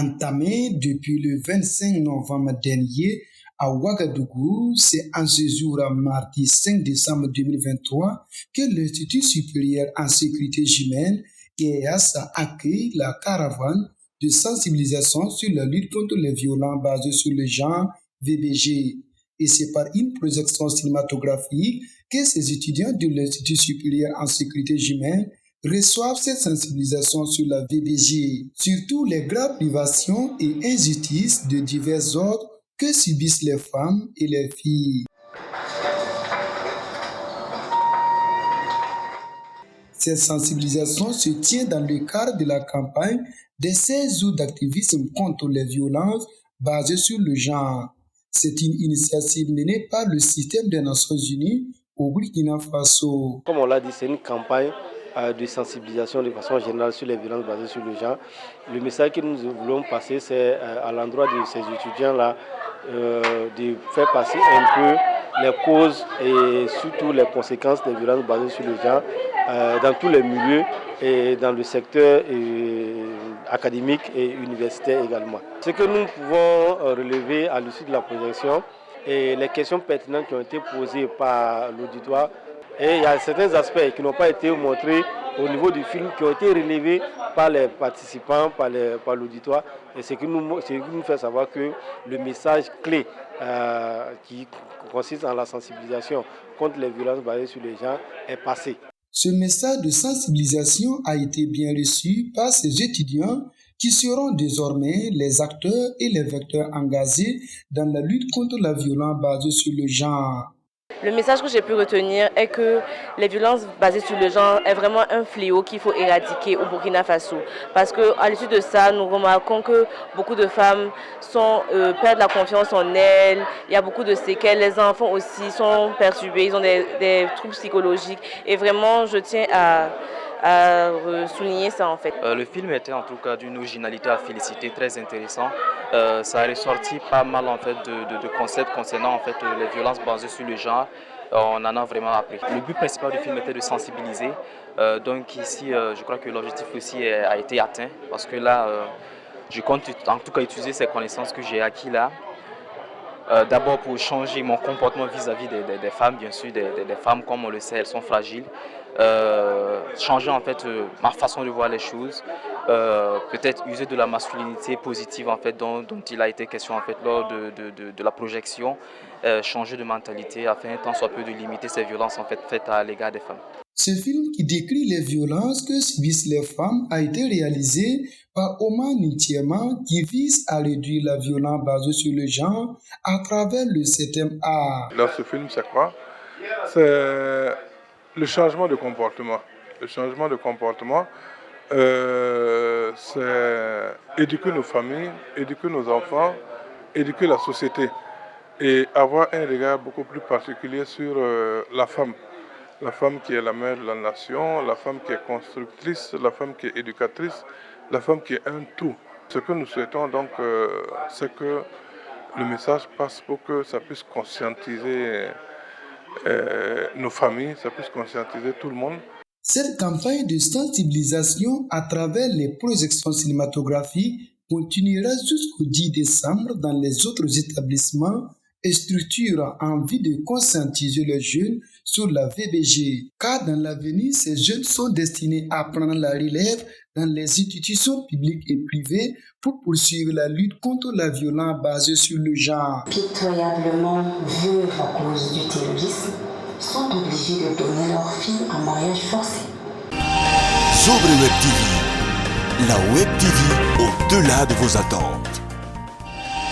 Entamé depuis le 25 novembre dernier à Ouagadougou, c'est en ce jour, mardi 5 décembre 2023, que l'Institut supérieur en sécurité humaine, IEAS, accueille la caravane de sensibilisation sur la lutte contre les violences basées sur le genre, VBG. Et c'est par une projection cinématographique que ces étudiants de l'Institut supérieur en sécurité humaine reçoivent cette sensibilisation sur la VBG, surtout les graves privations et injustices de divers ordres que subissent les femmes et les filles. Cette sensibilisation se tient dans le cadre de la campagne des 16 jours d'activisme contre les violences basées sur le genre. C'est une initiative menée par le système des Nations Unies au Burkina Faso. Comme on l'a dit, c'est une campagne de sensibilisation de façon générale sur les violences basées sur le genre. Le message que nous voulons passer, c'est à l'endroit de ces étudiants-là, de faire passer un peu les causes et surtout les conséquences des violences basées sur le genre dans tous les milieux et dans le secteur académique et universitaire également. Ce que nous pouvons relever à l'issue de la projection et les questions pertinentes qui ont été posées par l'auditoire, et il y a certains aspects qui n'ont pas été montrés au niveau du film, qui ont été relevés par les participants, par l'auditoire. Et c'est ce qui nous fait savoir que le message clé qui consiste en la sensibilisation contre les violences basées sur les genres est passé. Ce message de sensibilisation a été bien reçu par ces étudiants qui seront désormais les acteurs et les vecteurs engagés dans la lutte contre la violence basée sur le genre. Le message que j'ai pu retenir est que les violences basées sur le genre est vraiment un fléau qu'il faut éradiquer au Burkina Faso. Parce qu'à l'issue de ça, nous remarquons que beaucoup de femmes perdent la confiance en elles. Il y a beaucoup de séquelles. Les enfants aussi sont perturbés, ils ont des troubles psychologiques. Et vraiment, je tiens à souligner ça en fait. Le film était en tout cas d'une originalité à féliciter, très intéressant. Ça a ressorti pas mal en fait de concepts concernant en fait les violences basées sur le genre. On en a vraiment appris. Le but principal du film était de sensibiliser. Donc ici, je crois que l'objectif aussi a été atteint parce que là, je compte en tout cas utiliser ces connaissances que j'ai acquises là. D'abord pour changer mon comportement vis-à-vis des femmes, bien sûr, des femmes, comme on le sait, elles sont fragiles. Changer en fait ma façon de voir les choses, peut-être user de la masculinité positive en fait dont il a été question en fait lors de la projection, changer de mentalité afin tant soit peu de limiter ces violences en fait faites à l'égard des femmes. Ce film qui décrit les violences que subissent les femmes a été réalisé par Omar Ntiema qui vise à réduire la violence basée sur le genre à travers le 7e art. Dans ce film, c'est quoi? C'est le changement de comportement. Le changement de comportement, c'est éduquer nos familles, éduquer nos enfants, éduquer la société et avoir un regard beaucoup plus particulier sur la femme. La femme qui est la mère de la nation, la femme qui est constructrice, la femme qui est éducatrice, la femme qui est un tout. Ce que nous souhaitons donc, c'est que le message passe pour que ça puisse conscientiser nos familles, ça puisse conscientiser tout le monde. Cette campagne de sensibilisation à travers les projections cinématographiques continuera jusqu'au 10 décembre dans les autres établissements et structures en vue de conscientiser les jeunes sur la VBG. Car dans l'avenir, ces jeunes sont destinés à prendre la relève dans les institutions publiques et privées pour poursuivre la lutte contre la violence basée sur le genre. Pitoyablement veuves à cause du terrorisme sont obligés de donner leurs filles en mariage forcé. Sobre Web TV, la Web TV au-delà de vos attentes.